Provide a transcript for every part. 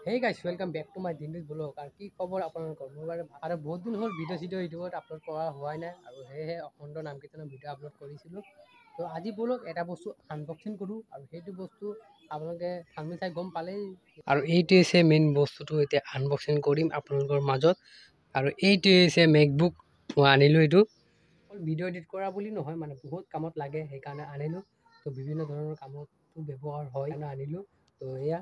Hey guys, welcome back to my Dindi's vlog. R কি খবৰ আপোনালোকৰ? মোৰ আৰু বহুত দিন হ'ল ভিডিঅ' ইউটিউবত আপলোড কৰা হোৱাই নাই আৰু সেয়েহে অখণ্ড নাম কীৰ্তনৰ ভিডিঅ' আপলোড কৰিছিলোঁ। তো আজি বলক এটা বস্তু আনবক্সিং কৰোঁ আৰু সেইটো বস্তু আপোনালোকে থাম্বনেইল চাই গম পালেই। আৰু এইটোৱে হৈছে মেইন বস্তুটো এতিয়া আনবক্সিং কৰিম আপোনালোকৰ মাজত। আৰু এইটোৱে হৈছে মেকবুক মই আনিলোঁ। এইটো অকল ভিডিঅ' এডিট কৰা বুলি নহয়, মানে বহুত কামত লাগে সেইকাৰণে আনিলোঁ। তো বিভিন্ন ধৰণৰ কামতো ব্যৱহাৰ হয় কাৰণে আনিলোঁ। তো এয়া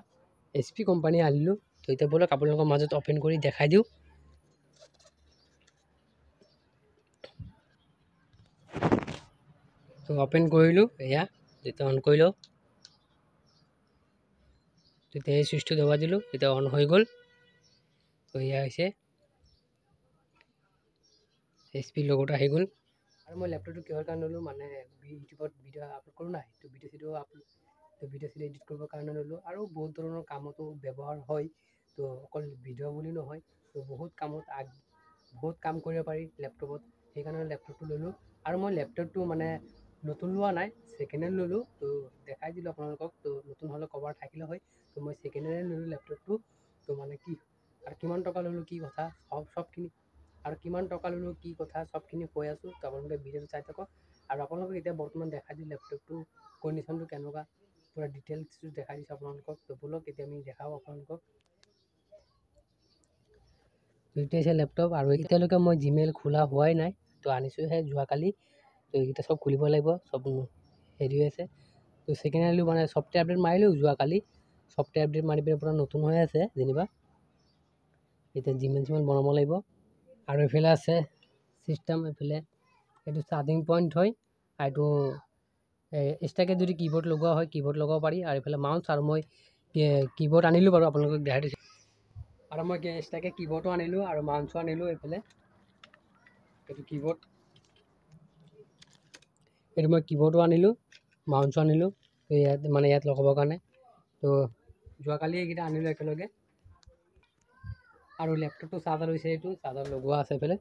HP কোম্পানী আনিলোঁ। তো এতিয়া বলক আপোনালোকৰ মাজত অপেন কৰি দেখাই দিওঁ। তো অপেন কৰিলোঁ, এয়া যেতিয়া অন কৰি লওঁ তেতিয়া এই চুইচটো দবাই দিলোঁ, তেতিয়া অন হৈ গ'ল। তো এয়া হৈছে HP লগটো আহি গ'ল। আৰু মই লেপটপটো কিহৰ কাৰণে ল'লোঁ, মানে ইউটিউবত ভিডিঅ' আপলোড কৰোঁ নাই, তো ভিডিঅ' চিডিঅ' এডিট কৰিবৰ কাৰণে ল'লোঁ। আৰু বহুত ধৰণৰ কামতো ব্যৱহাৰ হয়। তো অকল ভিডিঅ' বুলি নহয়, তো বহুত কাম কৰিব পাৰি লেপটপত, সেইকাৰণে লেপটপটো ল'লোঁ। আৰু মই লেপটপটো মানে নতুন লোৱা নাই, ছেকেণ্ড হেণ্ড ল'লোঁ। তো দেখাই দিলোঁ আপোনালোকক। তো নতুন হ'লে কভাৰ থাকিলে হয়, তো মই ছেকেণ্ড হেণ্ড ল'লোঁ লেপটপটো। তো মানে কি আৰু কিমান টকা ল'লোঁ, কি কথা সবখিনি, আৰু কিমান টকা ল'লোঁ কি কথা সবখিনি কৈ আছোঁ। তো আপোনালোকে ভিডিঅ'টো চাই থাকক। আৰু আপোনালোকক এতিয়া বৰ্তমান দেখাই দিওঁ লেপটপটো কণ্ডিশ্যনটো কেনেকুৱা, পূৰা ডিটেইলছটো দেখাই দিছোঁ আপোনালোকক। তো বলক এতিয়া আমি দেখাওঁ আপোনালোকক। এইটো হৈছে লেপটপ, আৰু এতিয়ালৈকে মই জিমেইল খোলা হোৱাই নাই। তো আনিছোঁহে যোৱাকালি। তো এইকেইটা চব খুলিব লাগিব, চব হেৰি হৈ আছে। তো ছেকেণ্ড হেণ্ড মানে ছফ্টৱেৰ আপডেট মাৰিলোঁ যোৱাকালি। ছফ্টৱেৰ আপডেট মাৰি পিনে পূৰা নতুন হৈ আছে যেনিবা। এতিয়া জিমেইল বনাব লাগিব। আৰু এইফালে আছে চিষ্টেম, এইফালে এইটো চাৰ্জিং পইণ্ট হয়। আৰু এইটো এক্সট্ৰাকৈ যদি কীবৰ্ড লগোৱা হয় কীবৰ্ড লগাব পাৰি। আৰু এইফালে মাউচ, আৰু মই কীবৰ্ড আনিলোঁ বাৰু, আপোনালোকক দেখাই দিছোঁ। আৰু মই এক্সট্ৰাকৈ কীবৰ্ডো আনিলোঁ আৰু মাউচো আনিলোঁ। এইফালে এইটো কীবৰ্ড, এইটো মই কীবৰ্ডো আনিলোঁ, মাউচো আনিলোঁ ইয়াত লগাবৰ কাৰণে। তো যোৱাকালি এইকেইটা আনিলোঁ একেলগে। আৰু লেপটপটো চাৰ্জাৰ হৈছে, এইটো চাৰ্জাৰ লগোৱা আছে এইফালে।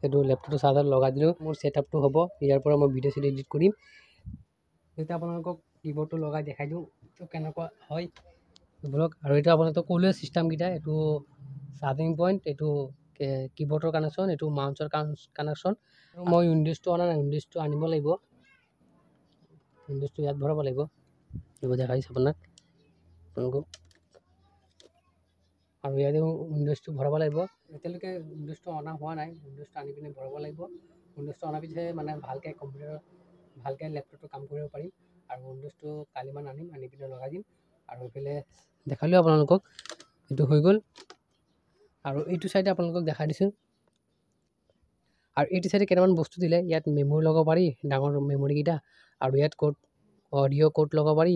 সেইটো লেপটপটো চাৰ্জাৰ লগাই দিলোঁ। মোৰ ছেটআপটো হ'ব, ইয়াৰ পৰা মই ভিডিঅ' চিডিঅ' এডিট কৰিম। তেতিয়া আপোনালোকক কীবৰ্ডটো লগাই দেখাই দিওঁ তো কেনেকুৱা হয় ধৰক। আৰু এইটো আপোনালোকক ক'লোৱে ছিষ্টেমকেইটা, এইটো চাৰ্জিং পইণ্ট, এইটো কীবৰ্ডৰ কানেকশ্যন, এইটো মাউচৰ কানেকশ্যন। আৰু মই উইণ্ড'জটো অনা নাই, উইণ্ড'জটো আনিব লাগিব। উইণ্ড'জটো ইয়াত ভৰাব লাগিব, এইবোৰ দেখাইছোঁ আপোনালোকক। আৰু ইয়াতে উইণ্ড'জটো ভৰাব লাগিব। এতিয়ালৈকে উইণ্ড'জটো অনা হোৱা নাই, উইণ্ড'জটো আনি পিনে ভৰাব লাগিব। উইণ্ড'জটো অনাৰ পিছতহে মানে ভালকৈ কম্পিউটাৰত ভালকৈ লেপটপটো কাম কৰিব পাৰিম। আৰু উইণ্ড'জটো কালিমান আনিম, আনি পিনে লগাই দিম। আৰু এইফালে দেখালোঁ আপোনালোকক, এইটো হৈ গ'ল। আৰু এইটো চাইডে আপোনালোকক দেখাই দিছোঁ। আৰু এইটো চাইডে কেইটামান বস্তু দিলে, ইয়াত মেমৰি লগাব পাৰি, ডাঙৰ মেমৰিকেইটা। আৰু ইয়াত অডিঅ' ক'ড লগাব পাৰি।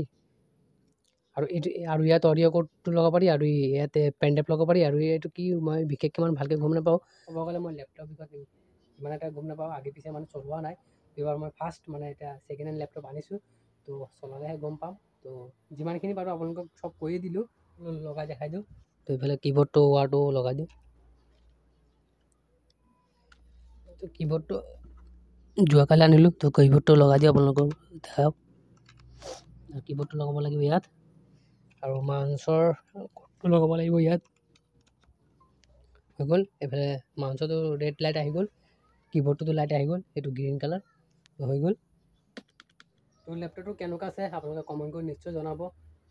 আৰু ইয়াত অডিঅ' ক'ডটো লগাব পাৰি। আৰু ইয়াতে পেনড্ৰাইভ লগাব পাৰি। আৰু এইটো কি মই বিশেষকৈ মানে ভালকৈ গম নাপাওঁ। ক'ব গ'লে মই লেপটপ বিষয়ে ইমান এটা গম নাপাওঁ, আগে পিছে মানে চলোৱা নাই। এইবাৰ মই ফাৰ্ষ্ট মানে এতিয়া ছেকেণ্ড হেণ্ড লেপটপ আনিছোঁ। তো চলালেহে গম পাম। তো যিমানখিনি পাৰোঁ আপোনালোকক চব কৈয়ে দিলোঁ, লগাই দেখাই দিওঁ। তো এইফালে কীবৰ্ডটো ৱাৰটো লগাই দিওঁ। তো কীবৰ্ডটো যোৱাকালি আনিলোঁ, তো কীবৰ্ডটো লগাই দিওঁ আপোনালোকক দেখাওক। কীবৰ্ডটো লগাব লাগিব ইয়াত, আৰু মাউচৰ ক'ডটো লগাব লাগিব ইয়াত। হৈ গ'ল। এইফালে মাউচতো ৰেড লাইট আহি গ'ল, কীবৰ্ডটোতো লাইট আহি গ'ল, এইটো গ্ৰীণ কালাৰ হৈ গ'ল। তো লেপটপটো কেনেকুৱা আছে আপোনালোকে কমেণ্ট কৰি নিশ্চয় জনাব।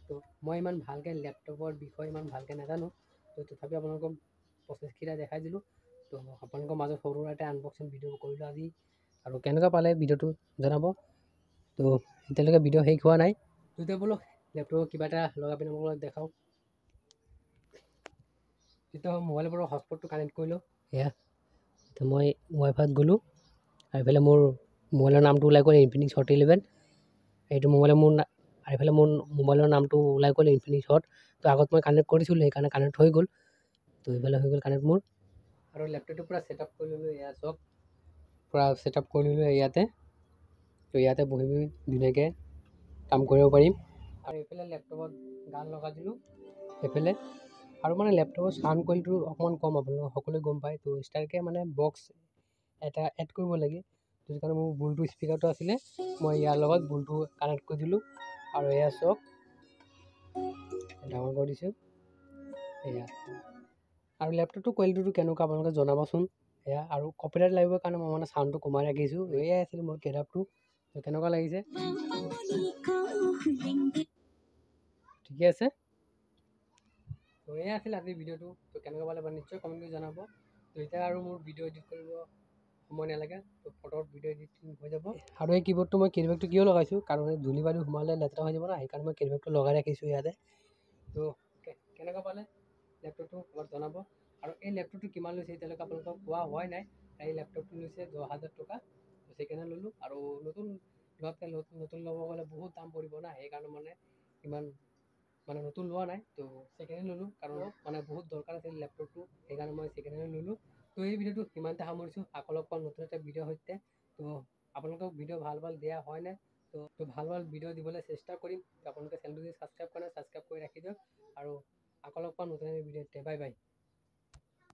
তো মই ইমান ভালকৈ লেপটপৰ বিষয়ে ইমান ভালকৈ নাজানো, তো তথাপিও আপোনালোকক প্ৰচেছকেইটা দেখাই দিলোঁ। তো আপোনালোকৰ মাজত সৰু এটা আনবক্সিং ভিডিঅ' কৰিলোঁ আজি। আৰু কেনেকুৱা পালে ভিডিঅ'টো জনাব। তো এতিয়ালৈকে ভিডিঅ' শেষ হোৱা নাই। তো এতিয়া বোলো লেপটপত কিবা এটা লগাই পিনে আপোনালোকক দেখাওঁ। তেতিয়া মোবাইলৰ পৰা হটস্পটটো কানেক্ট কৰিলোঁ। এয়া তো মই ৱাইফাইত গ'লোঁ, আৰু এইফালে মোৰ মোবাইলৰ নামটো ওলাই গ'ল ইনফিনিক্স হট 11। এইটো মোবাইলৰ আৰু এইফালে মোৰ মোবাইলৰ নামটো ওলাই গ'ল ইনফিনিক্স হট। তো আগত মই কানেক্ট কৰিছিলোঁ, সেইকাৰণে কানেক্ট হৈ গ'ল। তো এইফালে হৈ গ'ল কানেক্ট মোৰ। আৰু লেপটপটো পূৰা ছেটআপ কৰি ল'লোঁ, এয়া চব পূৰা ছেটআপ কৰি ল'লোঁ ইয়াতে। তো ইয়াতে বহি ধুনীয়াকৈ কাম কৰিব পাৰিম। আৰু এইফালে লেপটপত গান লগাই দিলোঁ এইফালে। আৰু মানে লেপটপৰ চাউণ্ড কোৱালিটিটো অকণমান কম, আপোনালোকে সকলোৱে গম পায়। তো এক্সট্ৰাকৈ মানে বক্স এটা এড কৰিব লাগে। তো সেইকাৰণে মোৰ ব্লুটুথ স্পীকাৰটো আছিলে, মই ইয়াৰ লগত ব্লুটুথ কানেক্ট কৰি দিলোঁ। আৰু এয়া চাওক, ডাঙৰ কৰি দিছোঁ। এয়া আৰু লেপটপটো কোৱালিটিটো কেনেকুৱা আপোনালোকে জনাবচোন এয়া আৰু কপিৰাইট লাগিবৰ কাৰণে মই মানে চাউণ্ডটো কমাই ৰাখিছোঁ এয়াই আছিল মোৰ কিতাপটো তো কেনেকুৱা লাগিছে ঠিকে আছে তো এয়া আছিল আজিৰ ভিডিঅ'টো তো কেনেকুৱা পালে নিশ্চয় কমেণ্ট কৰি জনাব তো এতিয়া আৰু মোৰ ভিডিঅ' এডিট কৰিব সময় নালাগে তো ফটোত ভিডিঅ' এডিটিং হৈ যাব আৰু এই কিবৰ্ডটো মই কেৰিবেগটো কিয় লগাইছোঁ কাৰণ এই ধূলি বালি সোমালে লেতেৰা হৈ যাব না সেইকাৰণে মই কেৰিবেগটো লগাই ৰাখিছোঁ ইয়াতে তো কেনেকুৱা পালে লেপটপটো ক'ৰবাত জনাব আৰু এই লেপটপটো কিমান লৈছে এতিয়ালৈকে আপোনালোকক কোৱা হোৱাই নাই এই লেপটপটো লৈছে 10,000 টকা তো সেইকাৰণে ল'লোঁ আৰু নতুন ল'ব গ'লে বহুত দাম পৰিব না সেইকাৰণে মানে ইমান মানে নতুন লোৱা নাই তো ছেকেণ্ড হেণ্ড ল'লোঁ কাৰণ মানে বহুত দৰকাৰ আছিল লেপটপটো সেইকাৰণে মই ছেকেণ্ড হেণ্ড ল'লোঁ তো এই ভিডিঅ'টো সিমানতে সামৰিছোঁ আকৌ লগ পাম নতুন এটা ভিডিঅ' সৈতে তো আপোনালোকক ভিডিঅ' ভাল দিয়া হয় নাই তো ভাল ভিডিঅ' দিবলৈ চেষ্টা কৰিম তো আপোনালোকে চেনেলটো যদি ছাবস্ক্ৰাইব কৰে ছাবস্ক্ৰাইব কৰি ৰাখি দিয়ক আৰু আকৌ লগ পাম নতুন ভিডিঅ'তে বাই বাই